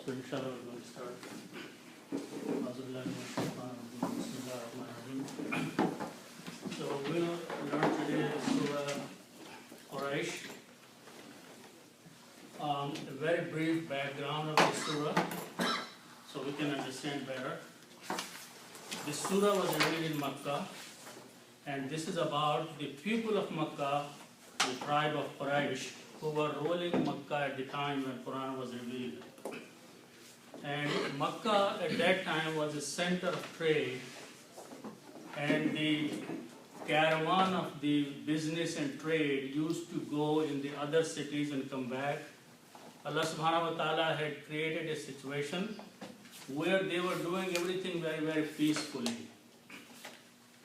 So inshallah we're going to start. So we'll learn today Surah Quraysh. A very brief background of the Surah so we can understand better. The Surah was revealed in Makkah, and this is about the people of Makkah, the tribe of Quraysh, who were ruling Makkah at the time when Quran was revealed. And Makkah at that time was a center of trade, and the caravan of the business and trade used to go in the other cities and come back. Allah subhanahu wa ta'ala had created a situation where they were doing everything very, very peacefully.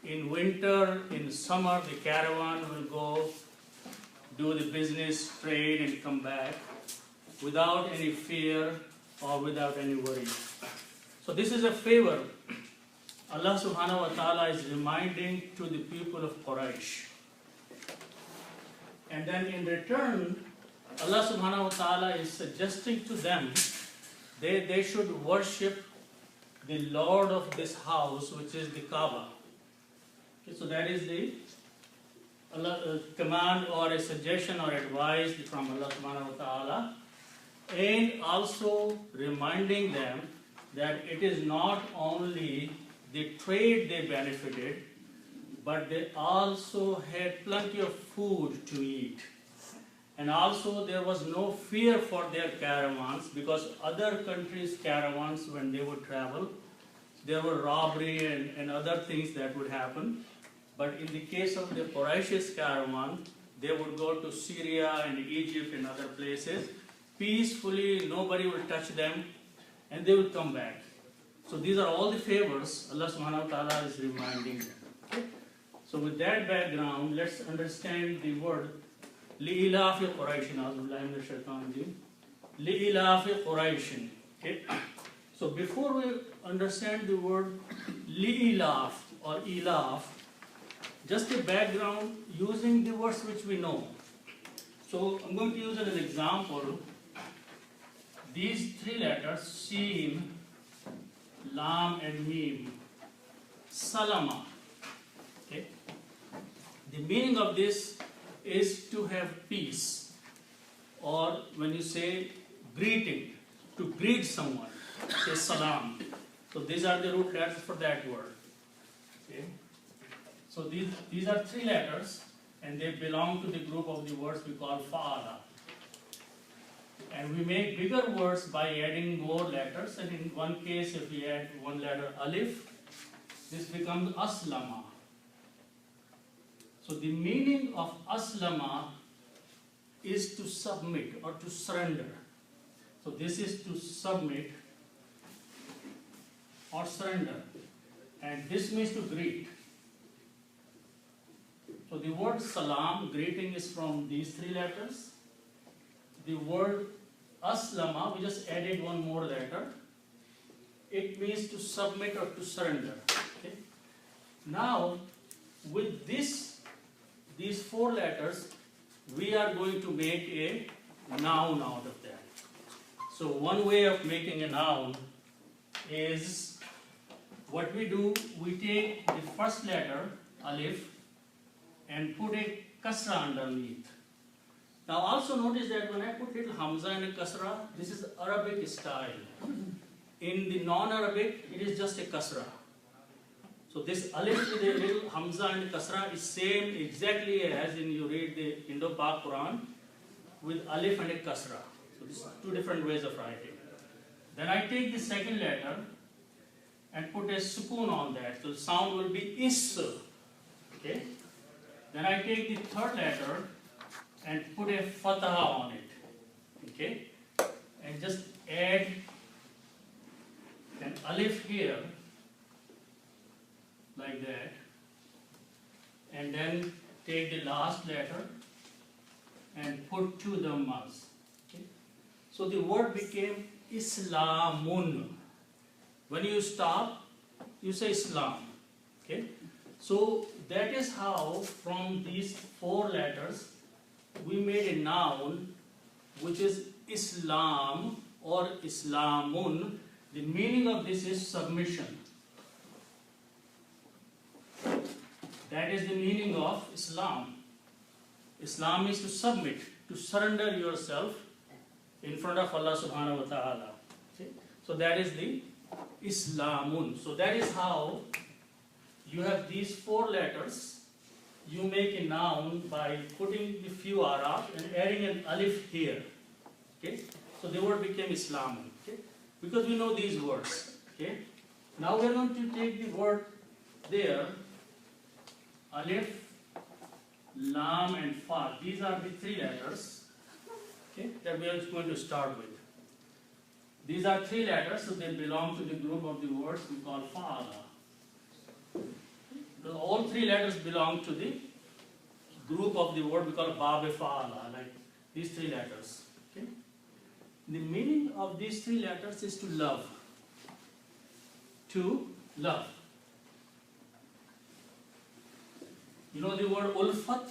In winter, in summer, the caravan will go do the business, trade, and come back without any fear or without any worry. So this is a favor Allah subhanahu wa ta'ala is reminding to the people of Quraysh. And then in return, Allah subhanahu wa ta'ala is suggesting to them they should worship the Lord of this house, which is the Kaaba. Okay, so that is the command or a suggestion or advice from Allah subhanahu wa ta'ala. And also reminding them that it is not only the trade they benefited, but they also had plenty of food to eat. And also there was no fear for their caravans, because other countries' caravans, when they would travel, there were robbery and other things that would happen. But in the case of the Quraysh's caravan, they would go to Syria and Egypt and other places peacefully, nobody will touch them, and they will come back. So these are all the favors Allah subhanahu wa ta'ala is reminding them. Okay? So with that background, let's understand the word li'ilafi Qurayshin. Li'ilafi Qurayshin. Okay? So before we understand the word li'ilaf or ilaf, just a background using the words which we know. So I'm going to use as an example these three letters, Seen, Lam and Mim, Salama. Okay? The meaning of this is to have peace, or when you say greeting, to greet someone, say salam. So these are the root letters for that word. Okay? So these are three letters, and they belong to the group of the words we call fa'ala. And we make bigger words by adding more letters, and in one case if we add one letter alif, this becomes aslama. So the meaning of aslama is to submit or to surrender. So this is to submit or surrender, and this means to greet. So the word salam, greeting, is from these three letters. The word aslama, we just added one more letter. It means to submit or to surrender. Okay? Now, with these four letters, we are going to make a noun out of that. So one way of making a noun is, what we do, we take the first letter, alif, and put a kasra underneath. Now also notice that when I put little hamza and a kasra, this is Arabic style. In the non-Arabic, it is just a kasra. So this alif with a little hamza and a kasra is same exactly as in you read the Indo-Pak Quran with alif and a kasra. So this is two different ways of writing. Then I take the second letter and put a sukoon on that. So the sound will be is. Okay? Then I take the third letter and put a fatha on it. Okay? And just add an alif here, like that. And then take the last letter and put two dhammas. Okay? So the word became Islamun. When you stop, you say Islam. Okay? So that is how from these four letters we made a noun which is Islam or Islamun, the meaning of this is submission. That is the meaning of Islam. Islam is to submit, to surrender yourself in front of Allah subhanahu wa ta'ala. So that is the Islamun. So that is how you have these 4 letters. You make a noun by putting the few Arab and adding an alif here. Okay? So the word became Islamun. Okay? Because we know these words. Okay? Now we are going to take the word there, alif, lam and fa. These are the 3 letters, okay, that we are going to start with. These are 3 letters, so they belong to the group of the words we call fa'ala. All 3 letters belong to the group of the word we call bab fa'ala, like these 3 letters. Okay? The meaning of these 3 letters is to love. To love. You know the word ulfat?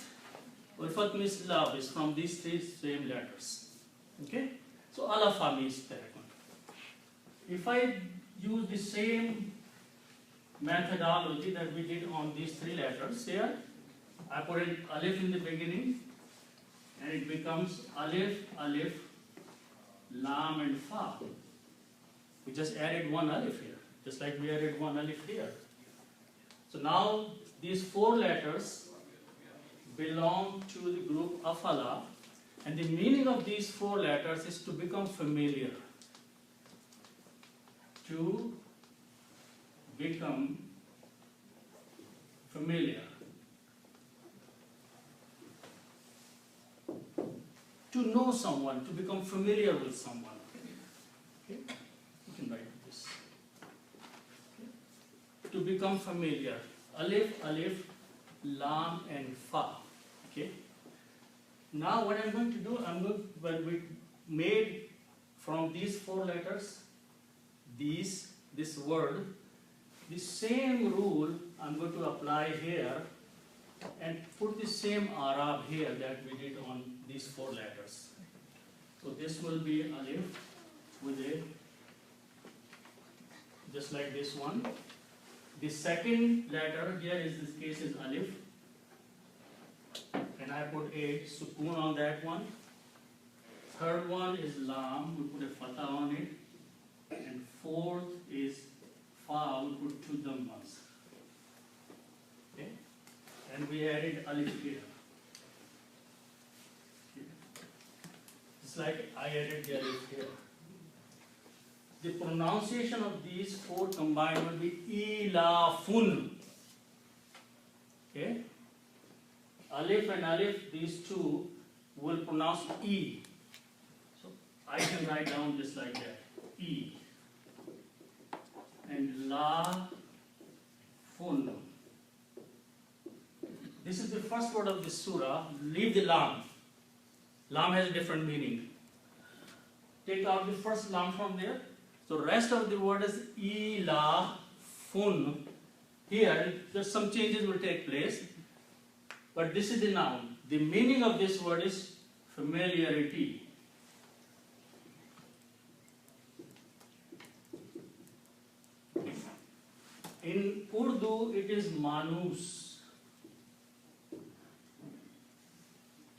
Ulfat means love, is from these 3 same letters. Okay? So alafa means that one. If I use the same methodology that we did on these 3 letters here, I put an alif in the beginning and it becomes alif, alif, lam and fa. We just added 1 alif here, just like we added 1 alif here. So now these 4 letters belong to the group afala, and the meaning of these 4 letters is to become familiar. To become familiar. To know someone, to become familiar with someone. Okay? You can write this. Okay? To become familiar. Alif, alif, lam and fa. Okay? Now what I'm going to do, when we made from these 4 letters, this word, the same rule I'm going to apply here and put the same Arab here that we did on these 4 letters. So this will be alif with a, just like this one. The second letter here is, this case is alif, and I put a sukoon on that one. Third one is lam, we put a fatah on it. And 4th is fa, we put 2 dhammas. Okay? And we added alif here. Okay. It's like I added the alif here. The pronunciation of these 4 combined will be ilafun. Okay? Alif and alif, these 2 will pronounce E. So I can write down just like that. E. And la fun. This is the first word of this surah. Leave the lam. Lam has a different meaning. Take out the first lam from there. So rest of the word is ila fun. Here, just some changes will take place. But this is the noun. The meaning of this word is familiarity. In Urdu, it is manus.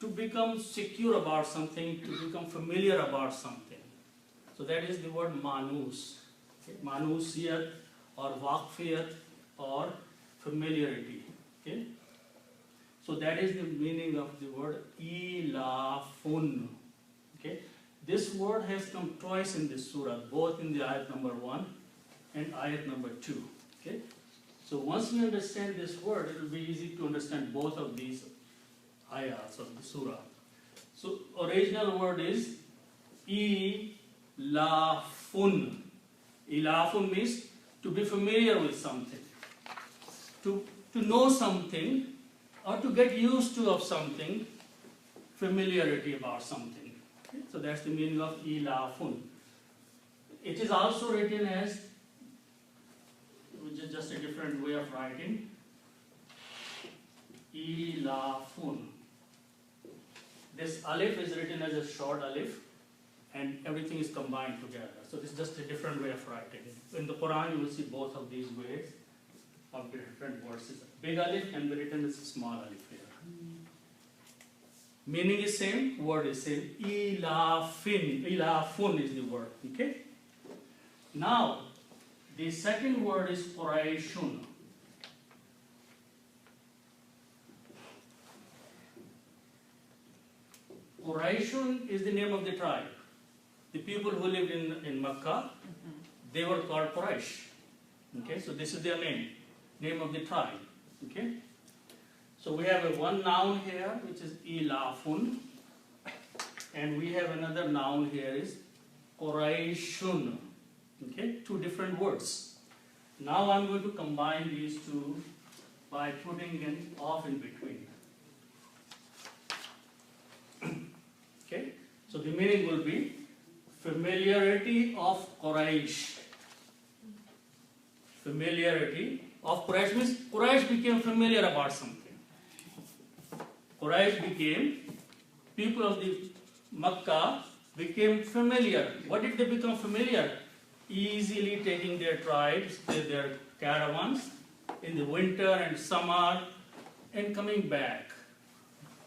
To become secure about something, to become familiar about something. So that is the word manus. Okay? Manusiyat or waqfiyat or familiarity. Okay? So that is the meaning of the word ilafun. Okay? This word has come twice in this surah, both in the ayat number 1 and ayat number 2. Okay? So once we understand this word, it will be easy to understand both of these ayats of the surah. So original word is ilafun. Ilafun means to be familiar with something, to know something, or to get used to of something, familiarity about something. Okay? So that's the meaning of ilafun. It is also written as, which is just a different way of writing, ilafun. This alif is written as a short alif, and everything is combined together. So this is just a different way of writing. In the Quran, you will see both of these ways of different words. Big alif can be written as small alif here. Meaning is same, word is same. Ilafun is the word. Okay. Now, the second word is Quraishun. Quraishun is the name of the tribe. The people who lived in Makkah, they were called Quraish. Okay, so this is their name of the tribe. Okay, so we have one noun here which is Ilafun, and we have another noun here is Quraishun. Okay, two different words. Now I'm going to combine these two by putting an off in between. Okay, so the meaning will be familiarity of Quraish. Familiarity of Quraish means Quraish became familiar about something. Quraish became, people of the Makkah became familiar. What did they become familiar? Easily taking their tribes, their caravans in the winter and summer and coming back.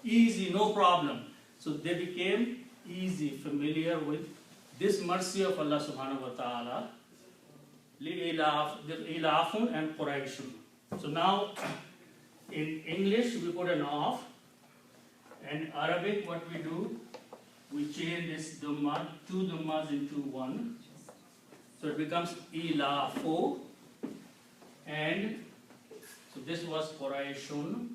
Easy, no problem. So they became easy, familiar with this mercy of Allah subhanahu wa ta'ala, Ilafun and Quraishun. So now in English we put an off, and Arabic what we do, we change this dhamma, two dhammas into one. So it becomes Ilafu, and so this was Quraishun.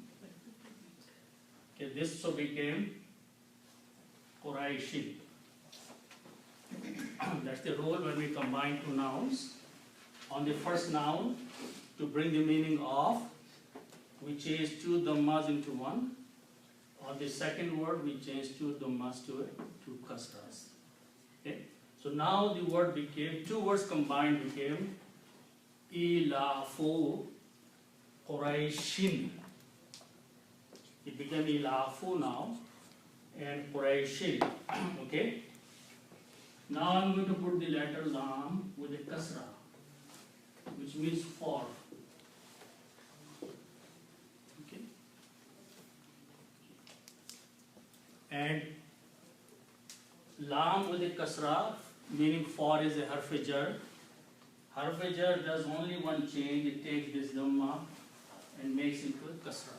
Okay, this so became Quraishi. That's the rule when we combine two nouns. On the first noun, to bring the meaning of, we change two dhammas into one. On the second word, we change two dhammas to kasras. Okay? So now the word became, two words combined became Ilafu Quraishin. It became Ilafu now and Quraishin. Okay? Now I'm going to put the letter Lam with a kasra, which means for. Okay? And Lam with a kasra, meaning for, is a harf-e-jar. Harf-e-jar does only one change. It takes this dhamma and makes into a kasra.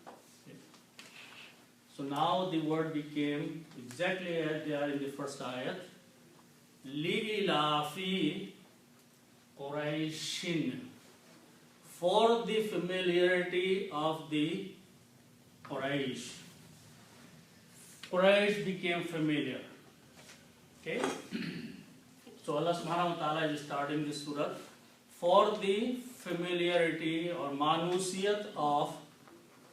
Okay. So now the word became exactly as they are in the first ayat. Li'ilafi Quraishin, for the familiarity of the Quraish. Quraish became familiar. Okay? So Allah subhanahu wa ta'ala is starting this surah for the familiarity or manusiyat of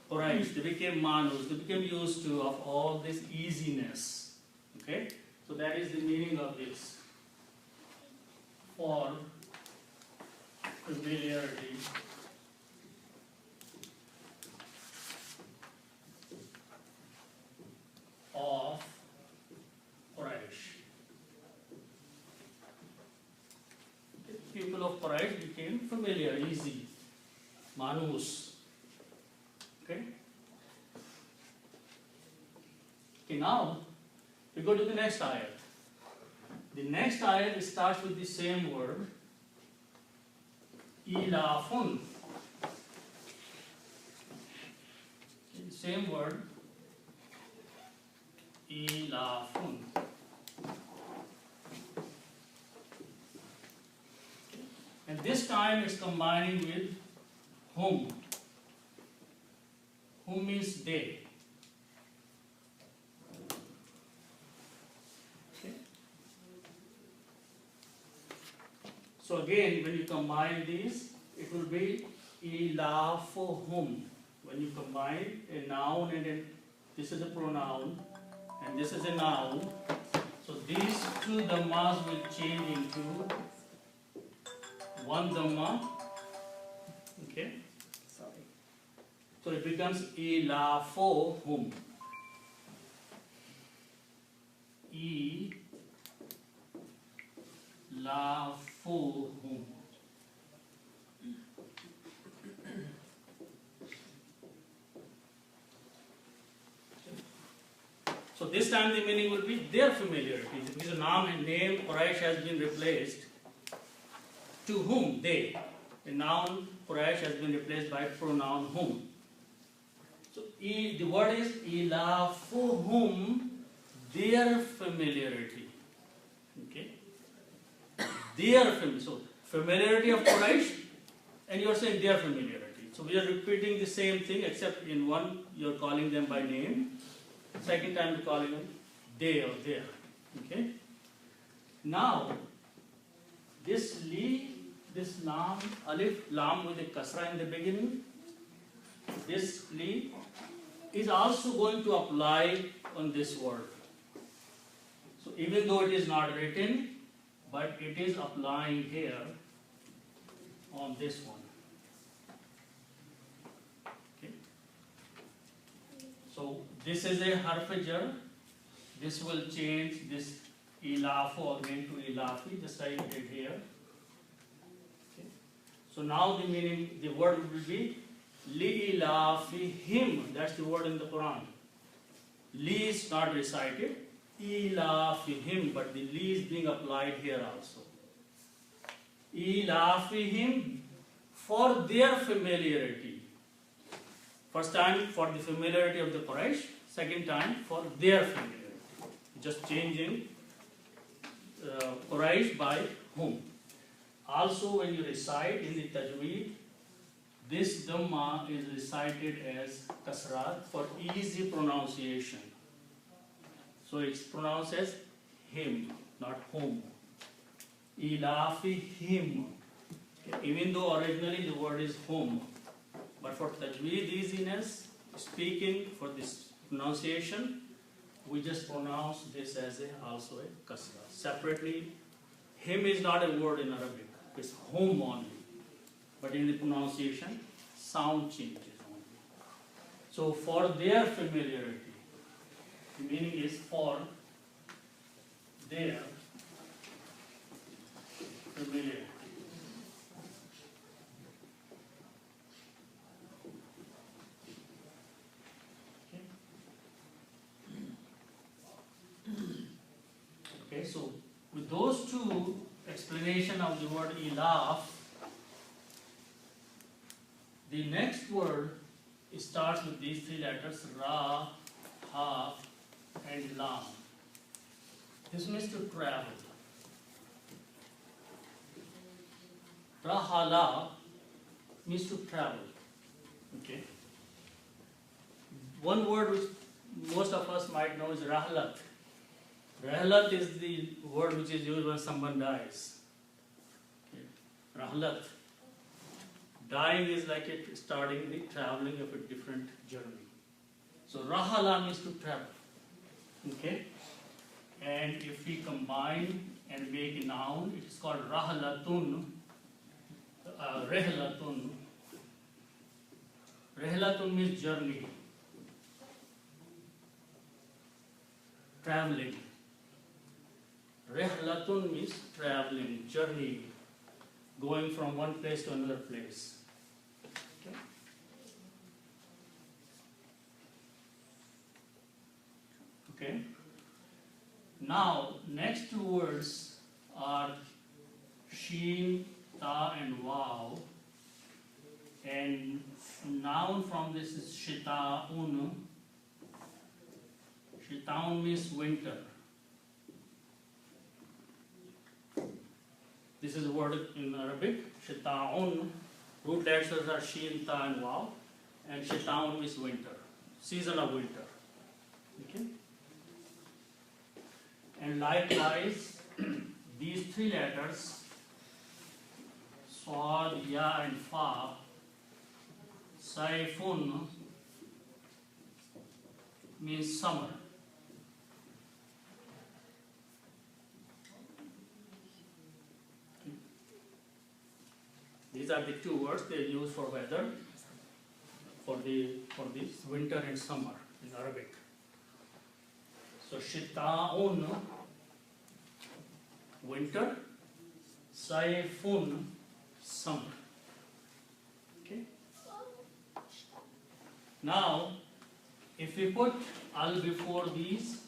Quraish. They became manus, they became used to of all this easiness. Okay? So that is the meaning of this. For familiarity of Quraish. People of Quraish became familiar, easy, manus. Okay? Okay, now we go to the next ayat. The next ayat starts with the same word, Ilafun. Okay, same word, Ilafun. And this time it's combining with whom. Whom means they. Okay. So again, when you combine these, it will be ilafuhum. When you combine a noun and this is a pronoun and this is a noun, so these two dhammas will change into one dhamma. Okay. Sorry. So it becomes ilafuhum. ilafuhum. So this time the meaning will be their familiarity. Because naam and name Quraysh has been replaced. To whom? They. The noun Quraysh has been replaced by pronoun whom. So the word is ilafuhum, their familiarity. Okay? Their familiarity. So familiarity of Quraysh, and you are saying their familiarity. So we are repeating the same thing, except in one you are calling them by name. Second time you are calling them they or their. Okay? Now this lam, alif, lam with a kasra in the beginning, this li is also going to apply on this word. So even though it is not written, but it is applying here on this one. Okay. So this is a harf-e-jar. This will change this ilafu again to ilafi, just like it did here. Okay. So now the meaning, the word will be li-ilafihim. That's the word in the Quran. Li is not recited. Ilafihim, but the li is being applied here also. Ilafihim, for their familiarity. First time for the familiarity of the Quraysh, second time for their familiarity. Just changing Quraysh by whom. Also when you recite in the tajweed, this dhamma is recited as kasra for easy pronunciation. So it's pronounced as him, not whom. Ilafihim. Okay. Even though originally the word is whom, but for tajweed easiness, speaking for this pronunciation, we just pronounce this as also a kasra. Separately, him is not a word in Arabic, it's whom only. But in the pronunciation, sound changes only. So for their familiarity, the meaning is for their familiarity. Okay, so with those two explanation of the word ilaf, the next word starts with these three letters, ra, ha, and lam. This means to travel. Rahala means to travel. Okay. One word which most of us might know is rahlat. Rahlat is the word which is used when someone dies. Okay. Rahlat. Dying is like it starting the traveling of a different journey. So rahala means to travel. Okay? And if we combine and make a noun, it is called rahlatun. Rehlatun. Rehlatun means journey. Traveling. Rehlatun means traveling, journey, going from one place to another place. Okay? Okay. Now, next two words are sheen, ta, and waw. And noun from this is shita'un. Shita'un means winter. This is a word in Arabic, shita'un. Root letters are sheen, ta, and waw. And shita'un means winter, season of winter. Okay? And likewise, these three letters, swad, ya, and fa, saifun, means summer. These are the two words they use for weather, for this winter and summer in Arabic. So shitaun, winter, saifun, summer. Okay. Now, if we put al before these,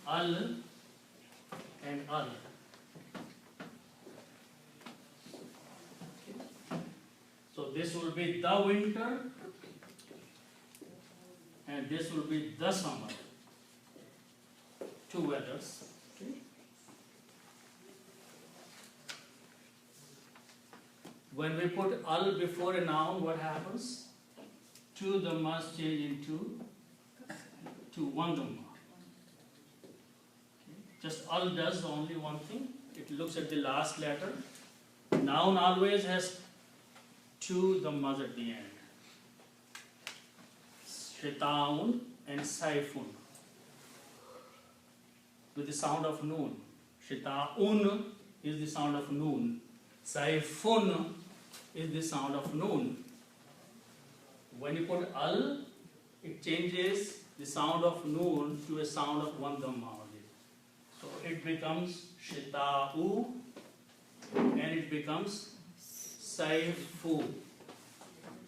al and al. So this will be the winter and this will be the summer. Two weathers. Okay. When we put al before a noun, what happens? Two dhammas change into one dhamma. Okay. Just al does only one thing. It looks at the last letter. Noun always has two dhammas at the end. Shitaun and saifun. With the sound of noon. Shitaun is the sound of noon. Saifun is the sound of noon. When you put al, it changes the sound of noon to a sound of one dhamma only. So it becomes shita'u and it becomes saifu.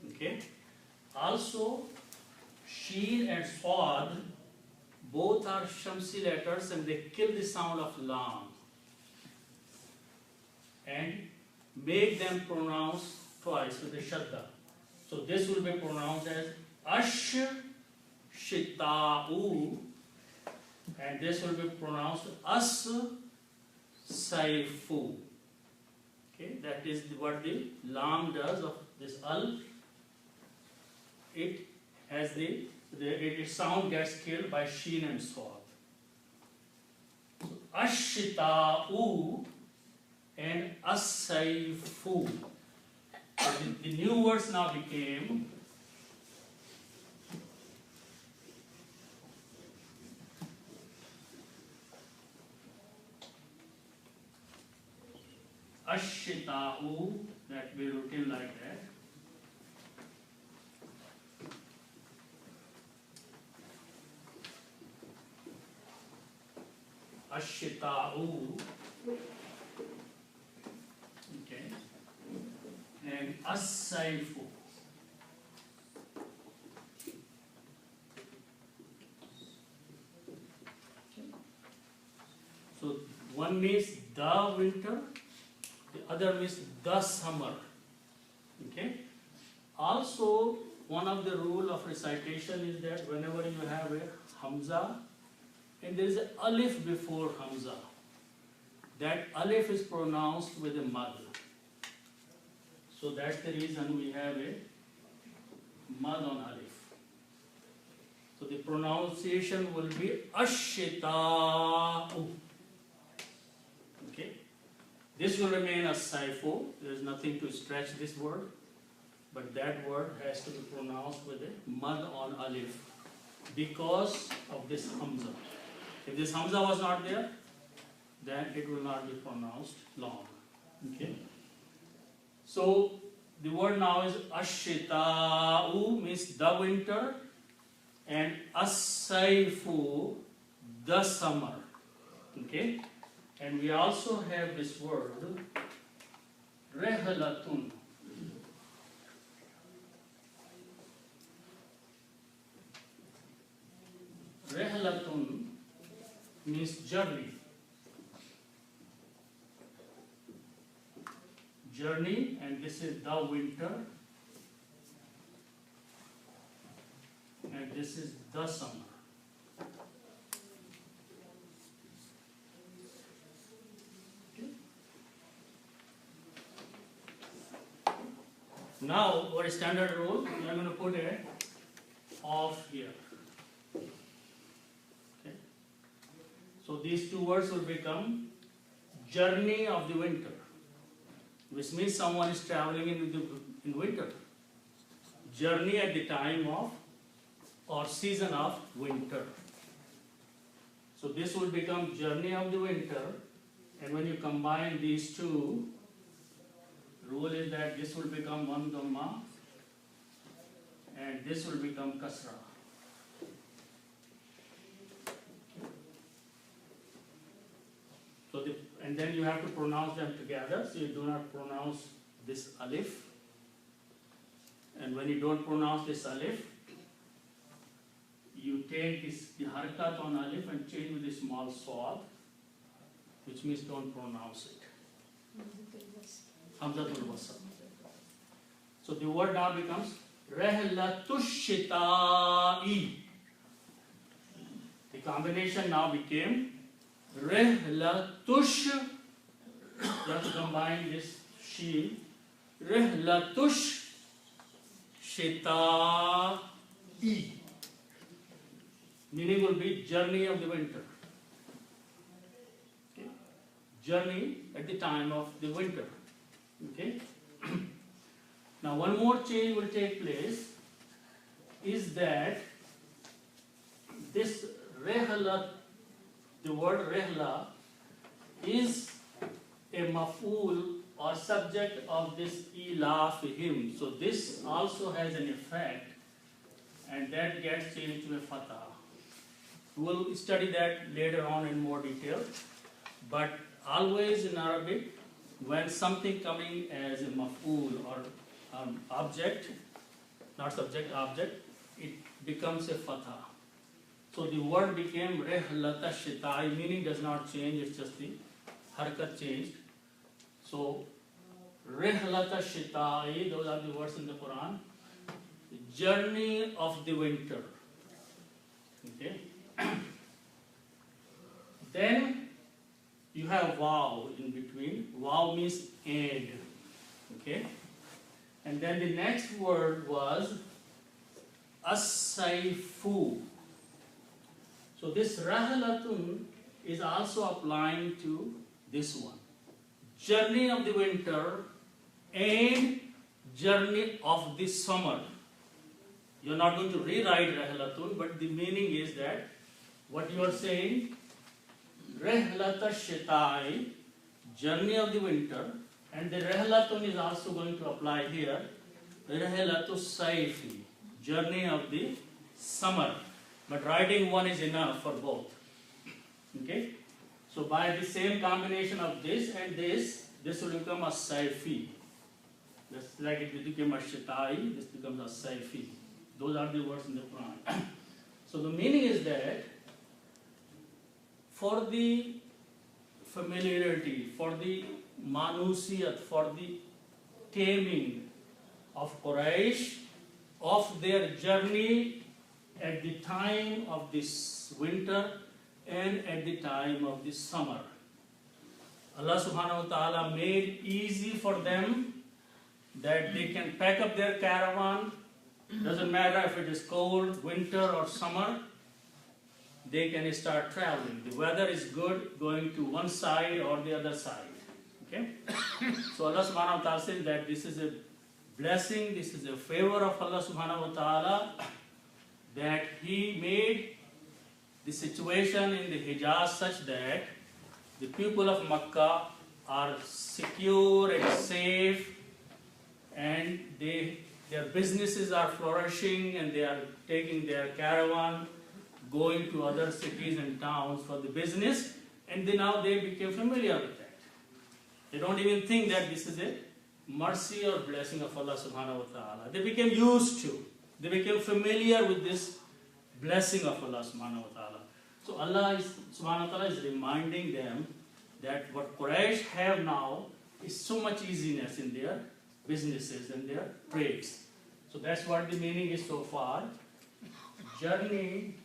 Okay. Also, sheen and swad both are shamsi letters and they kill the sound of lam and make them pronounced twice with the shadda. So this will be pronounced as ash shita'u and this will be pronounced as saifu. Okay, that is what the lam does of this al. It has its sound gets killed by sheen and swad. So ashita'u and as-saifu. So the new words now became ashita'u, that we written like that. Ashita'u, okay, and as-saifu. So one means the winter, the other means the summer. Okay. Also, one of the rule of recitation is that whenever you have a hamza and there is an alif before hamza, that alif is pronounced with a mad. So that's the reason we have a mad on alif. So the pronunciation will be ashita'u. Okay. This will remain as saifu. There is nothing to stretch this word. But that word has to be pronounced with a mad on alif because of this hamza. If this hamza was not there, then it will not be pronounced long. Okay. So the word now is ashita'u, means the winter, and as-saifu, the summer. Okay. And we also have this word rehlatun. Rehlatun means journey. Journey, and this is the winter, and this is the summer. Okay. Now, our standard rule, I'm going to put a off here. Okay. So these two words will become journey of the winter, which means someone is traveling in winter. Journey at the time of or season of winter. So this will become journey of the winter, and when you combine these two, rule is that this will become one dhamma and this will become kasra. And then you have to pronounce them together. So you do not pronounce this alif. And when you don't pronounce this alif, you take the harakat on alif and change with a small swad, which means don't pronounce it. Hamzatul wasl. So the word now becomes Rihlatush Shita'i. The combination now became Rihlatush. You have to combine this sheen. Rihlatush Shita'i. Meaning will be journey of the winter. Okay. Journey at the time of the winter. Okay. Now one more change will take place is that this rehla, the word rehla, is a maf'ul or subject of this ilafihim. So this also has an effect, and that gets changed to a fatah. We will study that later on in more detail. But always in Arabic, when something coming as a maf'ul or object, not subject, object, it becomes a fatha. So the word became Rihlata Shita'i, meaning does not change, it's just the harakat changed. So Rihlata Shita'i, those are the words in the Quran. The journey of the winter. Okay. Then you have waw in between. Waw means and. Okay. And then the next word was as-sayfu. So this rahalatun is also applying to this one. Journey of the winter and journey of the summer. You're not going to rewrite rahalatun, but the meaning is that what you are saying, rehlata shita'i, journey of the winter, and the rehlatun is also going to apply here, rehlatu saifi, journey of the summer. But writing one is enough for both. Okay? So by the same combination of this and this will become a saifi. Just like it became a shitai, this becomes a saifi. Those are the words in the Quran. So the meaning is that for the familiarity, for the manusiyat, for the taming of Quraysh, of their journey at the time of this winter and at the time of the summer. Allah subhanahu wa ta'ala made easy for them that they can pack up their caravan. Doesn't matter if it is cold, winter or summer, they can start traveling. The weather is good going to one side or the other side. Okay? So Allah subhanahu wa ta'ala says that this is a blessing, this is a favor of Allah subhanahu wa ta'ala, that He made the situation in the Hijaz such that the people of Makkah are secure and safe, and their businesses are flourishing, and they are taking their caravan, going to other cities and towns for the business, and now they became familiar with that. They don't even think that this is a mercy or blessing of Allah subhanahu wa ta'ala. They became used to. They became familiar with this blessing of Allah subhanahu wa ta'ala. So Allah subhanahu wa ta'ala is reminding them that what Quraysh have now is so much easiness in their businesses and their trades. So that's what the meaning is so far. Journey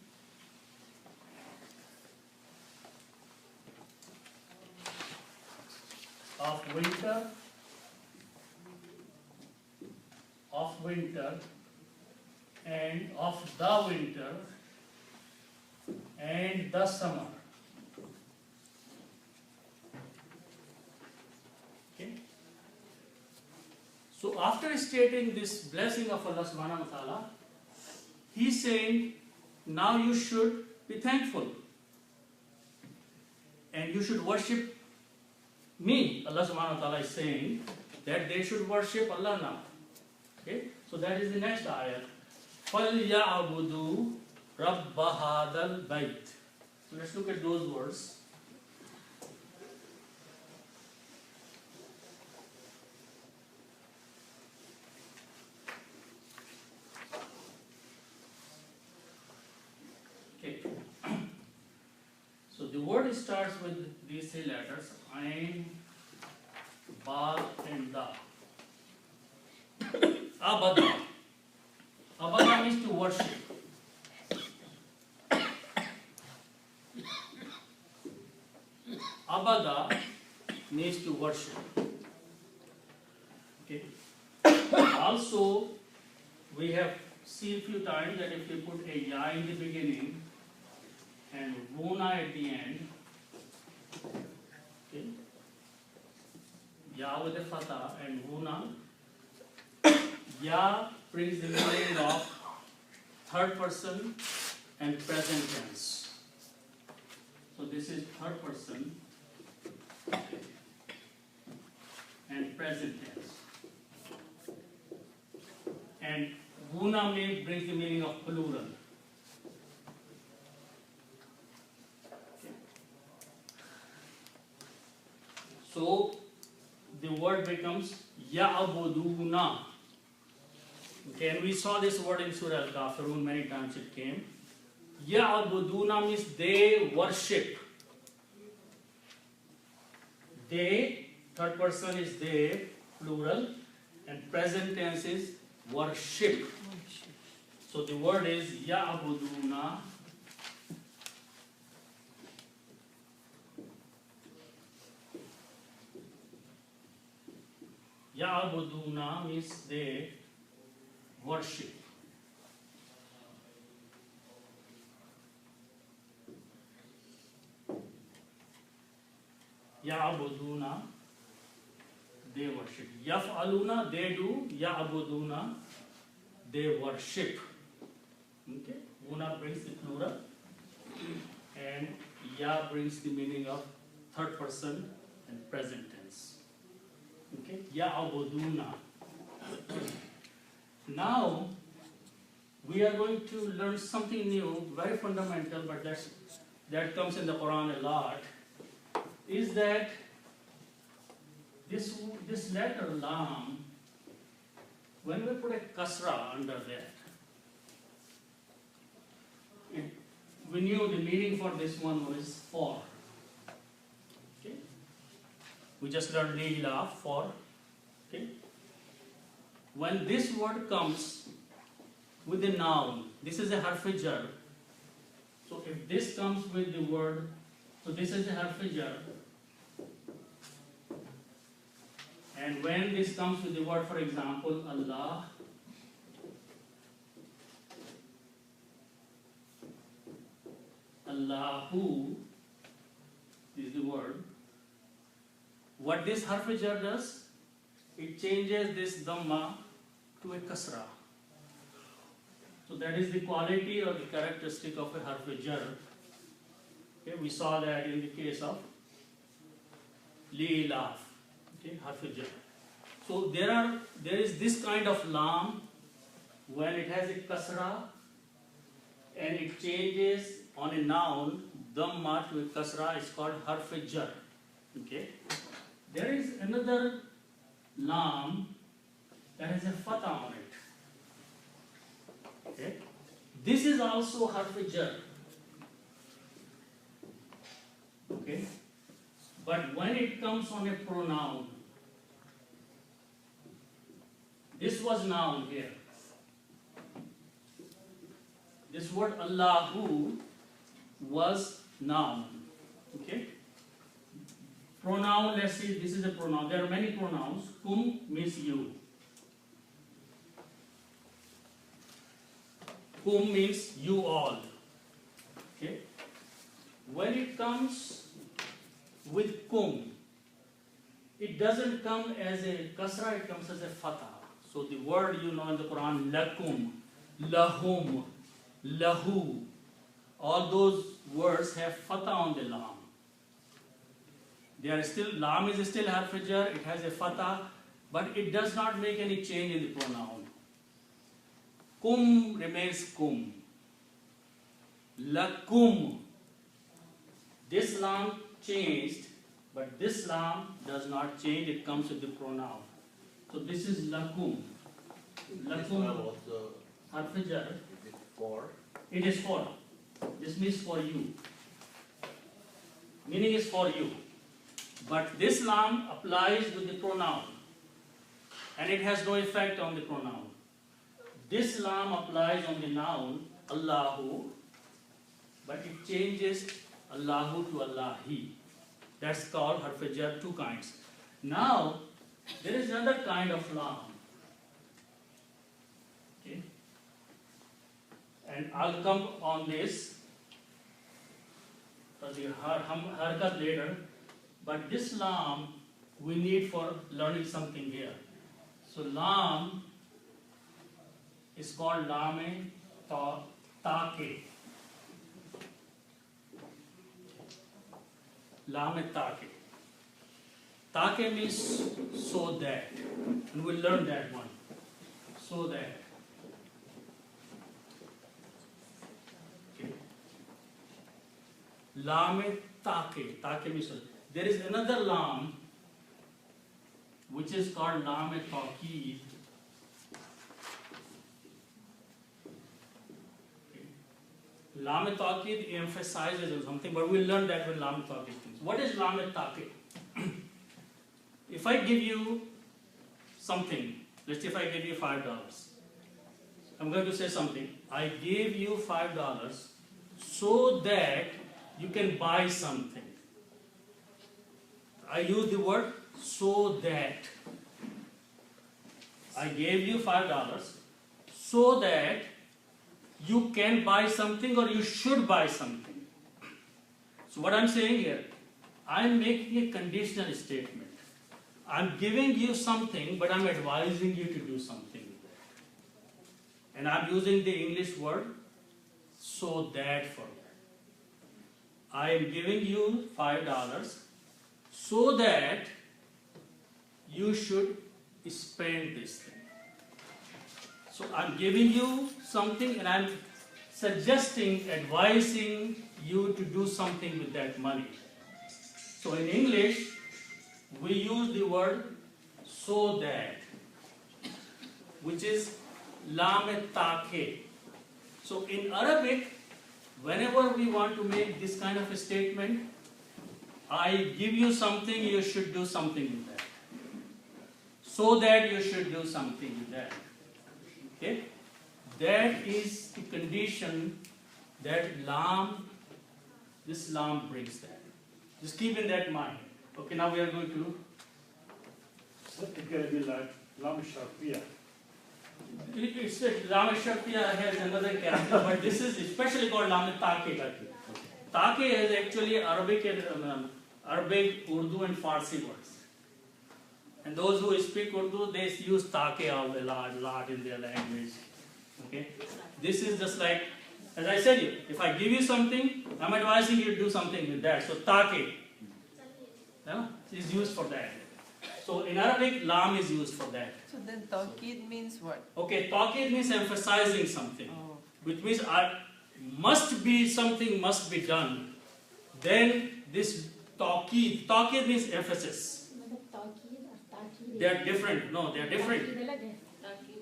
of winter and of the winter and the summer. Okay. So after stating this blessing of Allah subhanahu wa ta'ala, He's saying, now you should be thankful. And you should worship me. Allah subhanahu wa ta'ala is saying that they should worship Allah now. Okay? So that is the next ayat. فَلْيَعْبُدُوا رَبَّ هَذَا الْبَيْتِ. So let's look at those words. word starts with these three letters, Ain, Ba and Da. Abada. Abada means to worship. Abada means to worship. Okay. Also, we have seen a few times that if you put a ya in the beginning and wuna at the end, okay, ya with a fatha and wuna, ya brings the meaning of third person and present tense. So this is third person and present tense. And wuna may brings the meaning of plural. Okay. So the word becomes ya'buduna. Okay, and we saw this word in Surah Al-Kafirun, many times it came. Ya'buduna means they worship. They, third person is they, plural, and present tense is worship. So the word is ya'buduna. Ya'buduna means they worship. Ya'buduna, they worship. Yaf'aluna, they do. Ya'buduna, they worship. Okay? Una brings the plural and ya brings the meaning of third person and present tense. Okay? Ya'buduna. Now we are going to learn something new, very fundamental, but that comes in the Quran a lot. Is that this letter lam, when we put a kasra under that, we knew the meaning for this one was for. Okay? We just learned lila, for. Okay? When this word comes with a noun, this is a harf jar. So if this comes with the word, so this is a harf jar. And when this comes with the word, for example, Allah, Allahu is the word. What this harf jar does, it changes this dhamma to a kasra. So that is the quality or the characteristic of a harf jar. Okay, we saw that in the case of li'ilaf. Okay, harf jar. So there is this kind of lam when it has a kasra and it changes on a noun dhamma to a kasra is called harf jar. Okay. There is another lam that has a fatha on it. Okay. This is also harf jar. Okay. But when it comes on a pronoun, this was noun here. This word Allahu was noun. Okay? Pronoun, let's see, this is a pronoun. There are many pronouns. Kum means you. Kum means you all. Okay? When it comes with kum, it doesn't come as a kasra, it comes as a fatha. So the word you know in the Quran, lakum, lahum, lahu, all those words have fatha on the lam. They are still, lam is still harf jar, it has a fatha, but it does not make any change in the pronoun. Kum remains kum. Lakum. This lam changed, but this lam does not change, it comes with the pronoun. So this is lakum. Lakum, harf jar. Is it for? It is for. This means for you. meaning is for you. But this lam applies with the pronoun, and it has no effect on the pronoun. This lam applies on the noun Allahu, but it changes Allahu to Allahi. That's called harf jar, two kinds. Now, there is another kind of lam. Okay? And I'll come on this, the harkat later. But this lam we need for learning something here. So lam is called lame take. Lame take. Take means so that, and we'll learn that one. So that. Okay. Lame take. Take means so. There is another lam which is called lame taqeed. Lame taqeed emphasizes on something, but we'll learn that when lame taqeed comes. What is lame taqeed? If I give you something, let's say if I give you $5, I'm going to say something. I gave you $5 so that you can buy something. I use the word so that. I gave you $5 so that you can buy something or you should buy something. So what I'm saying here, I'm making a conditional statement. I'm giving you something, but I'm advising you to do something with that. And I'm using the English word so that for that. I am giving you $5 so that you should spend this thing. So I'm giving you something and I'm suggesting, advising you to do something with that money. So in English, we use the word so that, which is lame take. So in Arabic, whenever we want to make this kind of a statement, I give you something, you should do something with that. So that you should do something with that. Okay? That is the condition that this lam brings that. Just keep in that mind. Okay, now we are going to. It can be like lam sharfiya. It's lam sharfiya has another character, but this is especially called lam take. Take is actually Arabic, Urdu and Farsi words. And those who speak Urdu, they use take a lot in their language. Okay? This is just like, as I said, if I give you something, I'm advising you to do something with that. So take is used for that. So in Arabic, lam is used for that. So then taqeed means what? Okay, taqeed means emphasizing something. Oh. Which means something must be done. Then this taqeed means emphasis. They are different. No, they are different.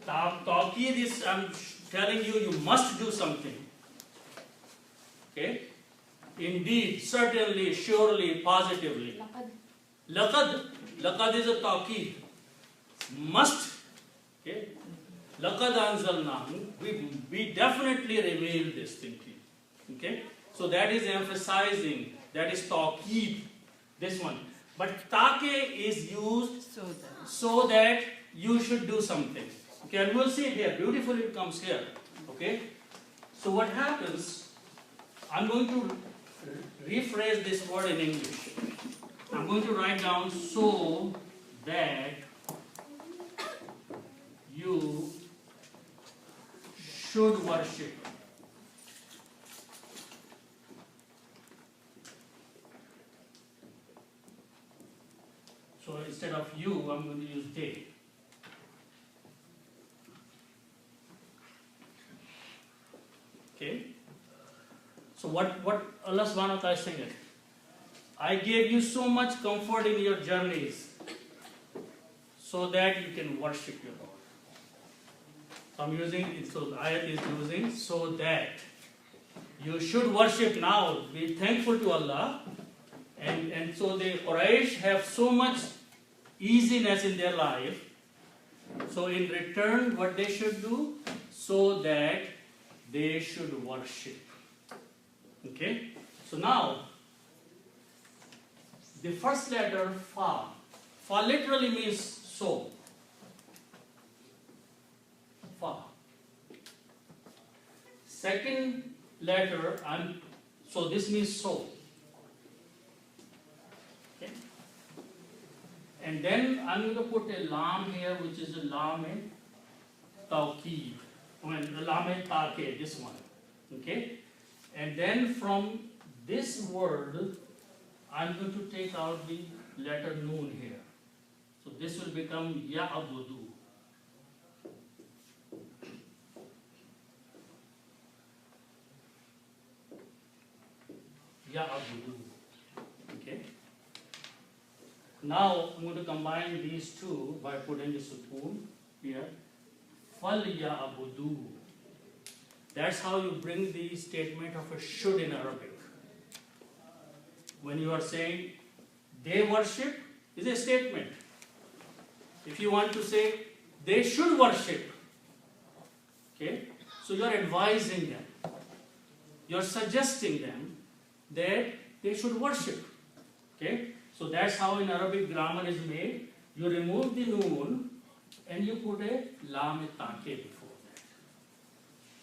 Taqeed is, I'm telling you, you must do something. Okay? Indeed, certainly, surely, positively. Laqad is a taqeed. Must. Okay? Laqad anzalnahu. We definitely revealed this thing to you. Okay? So that is emphasizing. That is taqeed. This one. But take is used so that you should do something. Okay, and we'll see it here. Beautifully it comes here. Okay? So what happens, I'm going to rephrase this word in English. I'm going to write down so that you should worship. So instead of you, I'm going to use they. Okay? So what Allah subhanahu wa ta'ala is saying is, I gave you so much comfort in your journeys so that you can worship your Lord. So I'm using it, so the ayat is using so that you should worship now. Be thankful to Allah And so the Quraysh have so much easiness in their life. So in return, what they should do? So that they should worship. Okay? So now, the first letter, Fa. Fa literally means so. Fa. Second letter, so this means so. Okay? And then I'm going to put a lam here, which is a lam in tawqeed. A lam in taqe, this one. Okay? And then from this word, I'm going to take out the letter noon here. So this will become ya'budu. Ya'budu. Okay? Now I'm going to combine these two by putting the sukoon here. Fal ya'budu. That's how you bring the statement of a should in Arabic. When you are saying they worship, is a statement. If you want to say they should worship, okay, so you are advising them, you are suggesting them that they should worship. Okay, so that's how in Arabic grammar is made. You remove the noon and you put a lam taqe before that.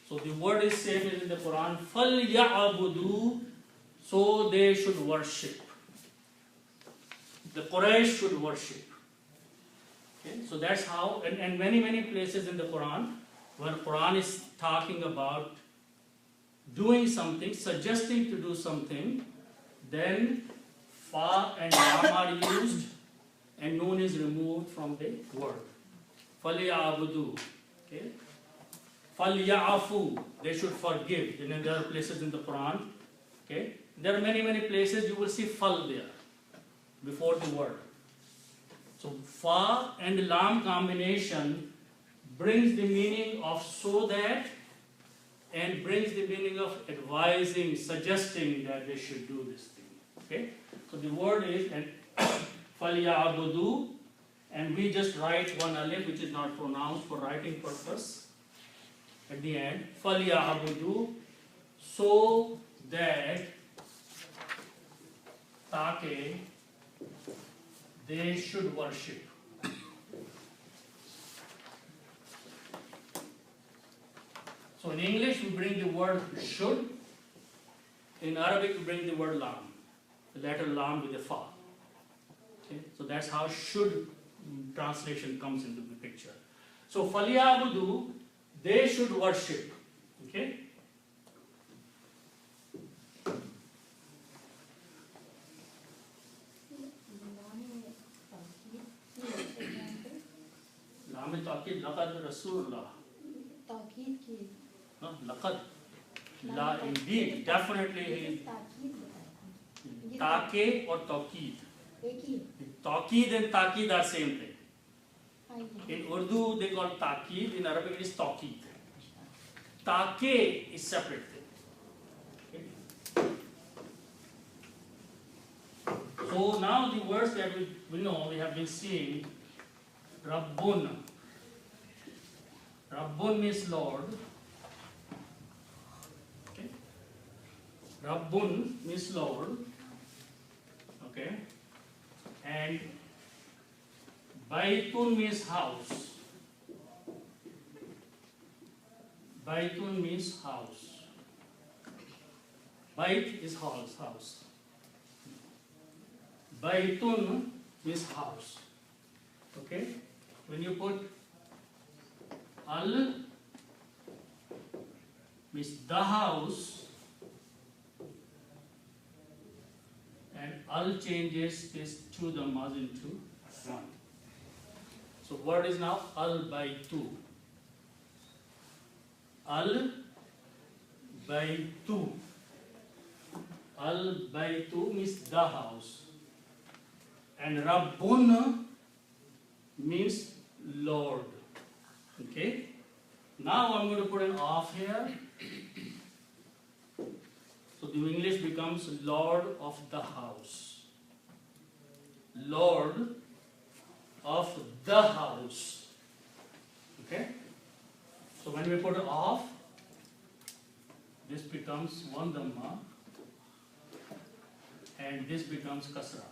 So the word is same as in the Quran. Fal ya'budu, so they should worship. The Quraysh should worship. Okay, so that's how, and many places in the Quran, when Quran is talking about doing something, suggesting to do something, then fa and lam are used and noon is removed from the word. Falyabudu. Okay? Falyafu. They should forgive. And then there are places in the Quran. Okay? There are many places you will see fal there before the word. So fa and lam combination brings the meaning of so that and brings the meaning of advising, suggesting that they should do this thing. Okay? So the word is falyabudu, and we just write one alif which is not pronounced for writing purpose at the end. Falyabudu, so that taqe they should worship. So in English we bring the word should. In Arabic we bring the word lam, the letter lam with the fa. Okay? So that's how should translation comes into the picture. So falyabudu, they should worship. Okay? lam taqid laqad rasulullah. ताकीद की No, laqad. La, indeed, definitely he is. ताकीद बताया Taqe or taqid. एक ही Taqid and taqid are same thing. है In Urdu they call taqid, in Arabic it is taqid. Taqe is separate thing. Okay. So now the words that we know, we have been seeing. Rabbun. Rabbun means Lord. Okay. Rabbun means Lord. Okay. And Baitun means house. Baitun means house. Bait is house. Baitun means house. Okay? When you put al means the house, and al changes this two dhammas into one. So word is now al baitu. Al baitu. Al baitu means the house. And Rabbun means Lord. Okay? Now I'm going to put an off here. So the English becomes Lord of the house. Lord of the house. Okay? So when we put of, this becomes one dhamma and this becomes kasra.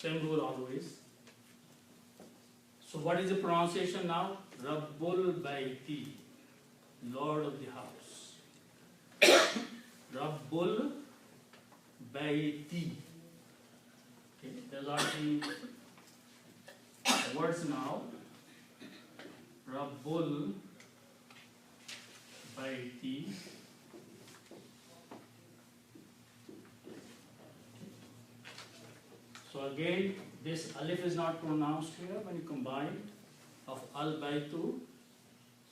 Same rule always. So what is the pronunciation now? Rabbul Baiti, Lord of the house. Rabbul Baiti. Okay, those are the words now. Rabbul Baiti. So again, this alif is not pronounced here when you combine of al baitu.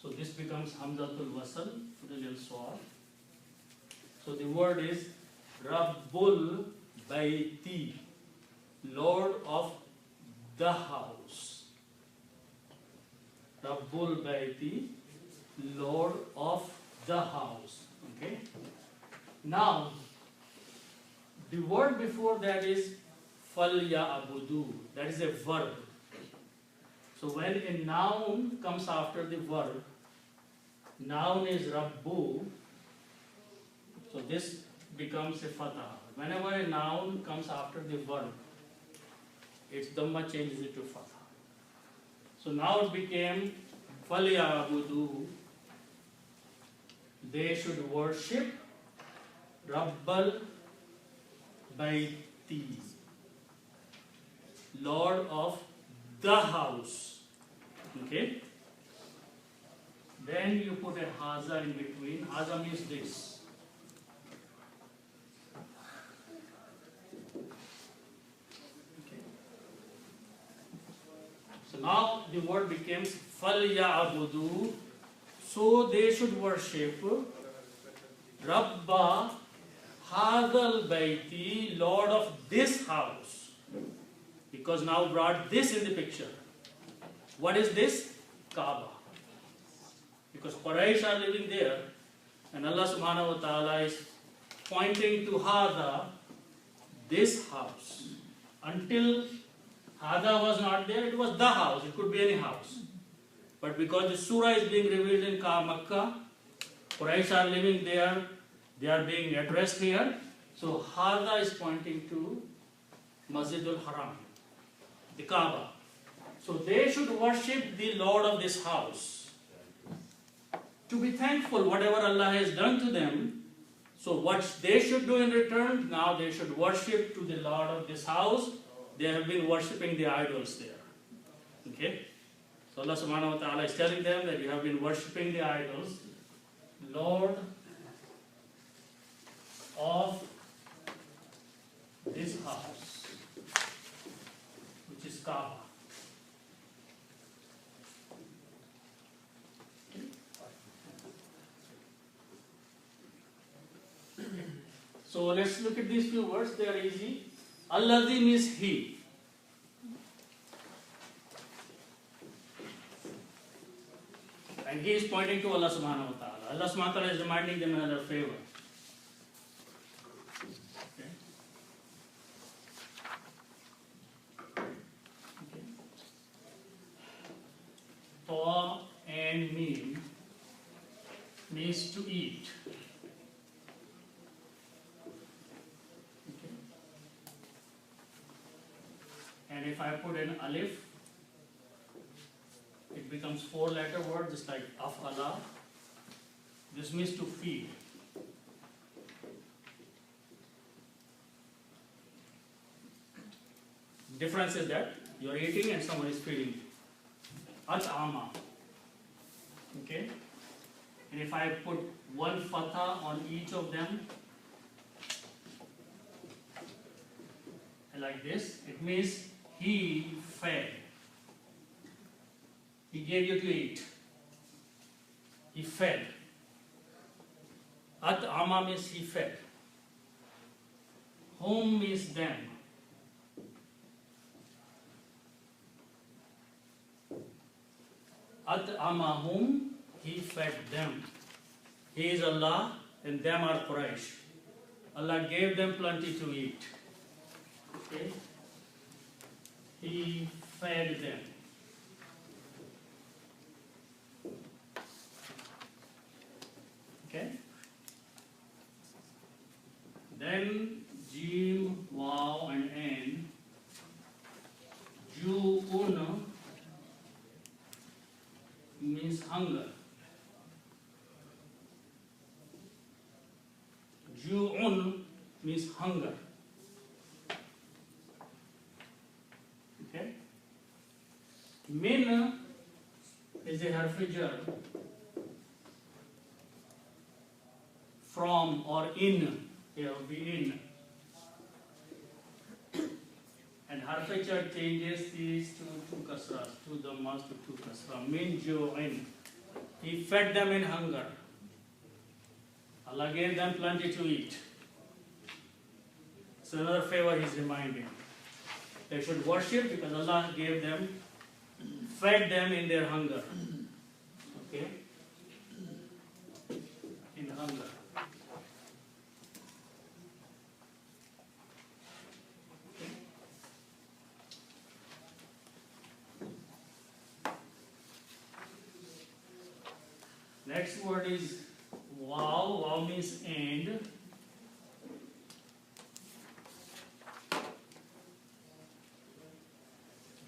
So this becomes hamzatul wasl for the little swab. So the word is Rabbul Baiti, Lord of the house. Rabbul Baiti, Lord of the house. Okay. Now, the word before that is Falyabudu. That is a verb. So when a noun comes after the verb, noun is Rabbu, so this becomes a fatah. Whenever a noun comes after the verb, its dhamma changes it to fatah. So now it became Falyabudu. They should worship Rabbal Baiti, Lord of the house. Okay? Then you put a haza in between. Haza means this. Okay. So now the word becomes Falyabudu. So they should worship Rabba Hadal Baiti, Lord of this house. Because now brought this in the picture. What is this? Kaaba. Because Quraysh are living there, and Allah subhanahu wa ta'ala is pointing to Hada, this house. Until Hada was not there, it was the house. It could be any house. But because the surah is being revealed in Makkah, Quraysh are living there, they are being addressed here. So Hada is pointing to Masjidul Haram, the Kaaba. So they should worship the Lord of this house. To be thankful whatever Allah has done to them. So what they should do in return, now they should worship to the Lord of this house. They have been worshipping the idols there. Okay? So Allah subhanahu wa ta'ala is telling them that you have been worshipping the idols. Lord of this house, which is Kaaba. So let's look at these few words, they are easy. Alladhi means He. And He is pointing to Allah subhanahu wa ta'ala. Allah subhanahu wa ta'ala is reminding them another favor. Okay. Okay. Ta and Mim means to eat. And if I put an alif, it becomes 4-letter word, just like af'ala. This means to feed. Difference is that you are eating and someone is feeding you. At'ama. Okay? And if I put one fatha on each of them, like this, it means He fed. He gave you to eat. He fed. At'ama means He fed. Whom means them. At'amahum, He fed them. He is Allah and them are Quraysh. Allah gave them plenty to eat. Okay? He fed them. Okay? Then Jim, Wow, and N. Ju'un means hunger. Ju'un means hunger. Okay? Min is a harfijar from or in. Here will be in. And harfijar changes these to two kasras, two dhammas to two kasra. Min ju'in. He fed them in hunger. Allah gave them plenty to eat. So another favor He's reminding. They should worship because Allah gave them, fed them in their hunger. Okay? In hunger. Okay. Next word is wow. Wow means and.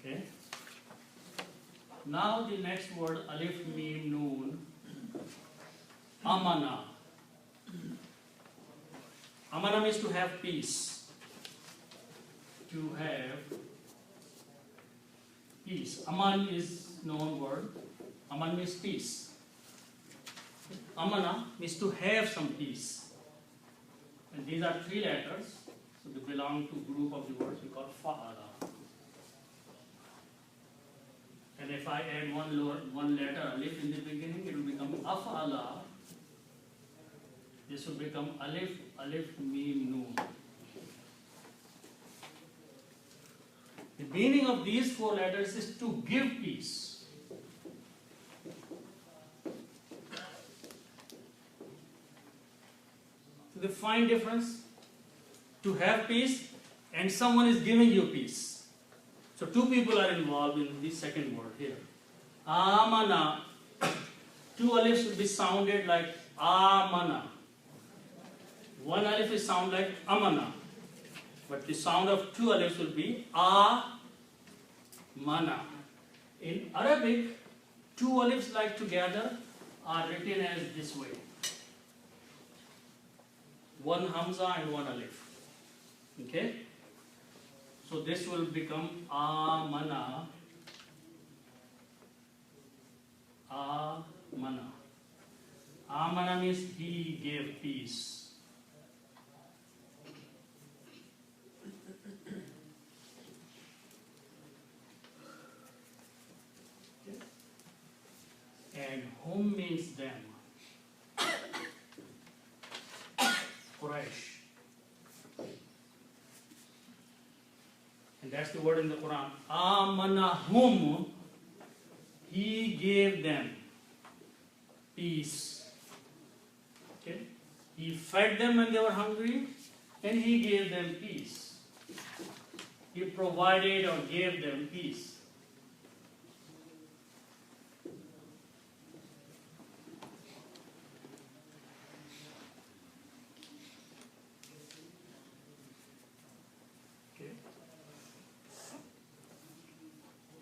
Okay. Now the next word alif mim noon. Amana. Amana means to have peace. To have peace. Aman is known word. Aman means peace. Amana means to have some peace. And these are three letters. So they belong to group of the words we call fa'ala. And if I add one letter alif in the beginning, it will become af'ala. This will become alif mim noon. The meaning of these four letters is to give peace. The fine difference to have peace and someone is giving you peace. So two people are involved in the second word here. Amana. Two alifs will be sounded like amana. One alif is sound like amana. But the sound of two alifs will be a-mana. In Arabic, two alifs like together are written as this way. One hamza and one alif. Okay? So this will become amana. Amana. Amana means he gave peace. And hum means them. Quraysh. And that's the word in the Quran. Amanahum. He gave them peace. Okay? He fed them when they were hungry, and he gave them peace. He provided or gave them peace.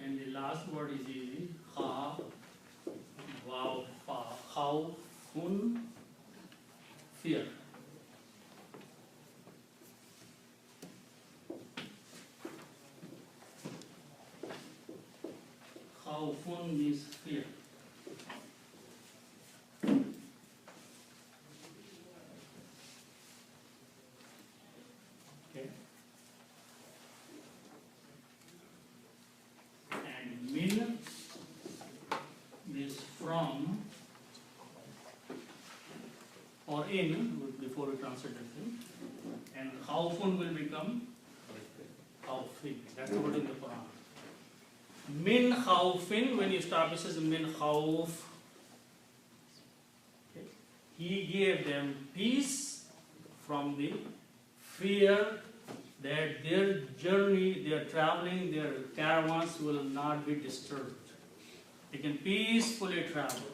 And the last word is easy. Kha, waw, fa. Khawfun, fear. Khawfun means fear. Okay. And min is from or in, before we translate the thing. And khawfun will become khawfin. That's the word in the Quran. Min khawfin, when you start, this is min khawf. Okay. He gave them peace from the fear that their journey, their traveling, their caravans will not be disturbed. They can peacefully travel.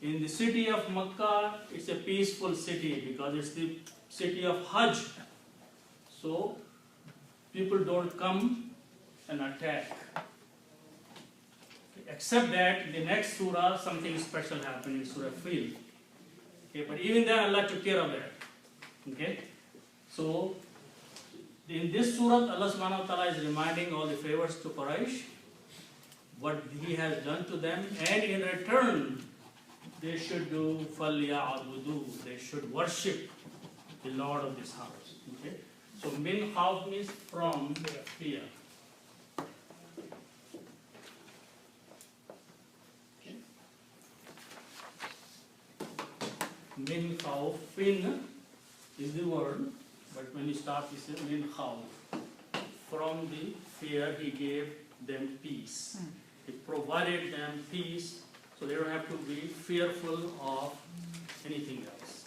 In the city of Makkah, it's a peaceful city because it's the city of Hajj. So people don't come and attack. Except that in the next surah, something special happened in Surah Fil. Okay, but even then Allah took care of that. Okay? So in this surah, Allah subhanahu wa ta'ala is reminding all the favors to Quraysh, what He has done to them, and in return, they should do فَلْيَعْبُدُوا. They should worship the Lord of this house. Okay? So min khawf means from fear. Okay? Min khawfin is the word, but when you stop, you say min khawf. From the fear, He gave them peace. He provided them peace, so they don't have to be fearful of anything else.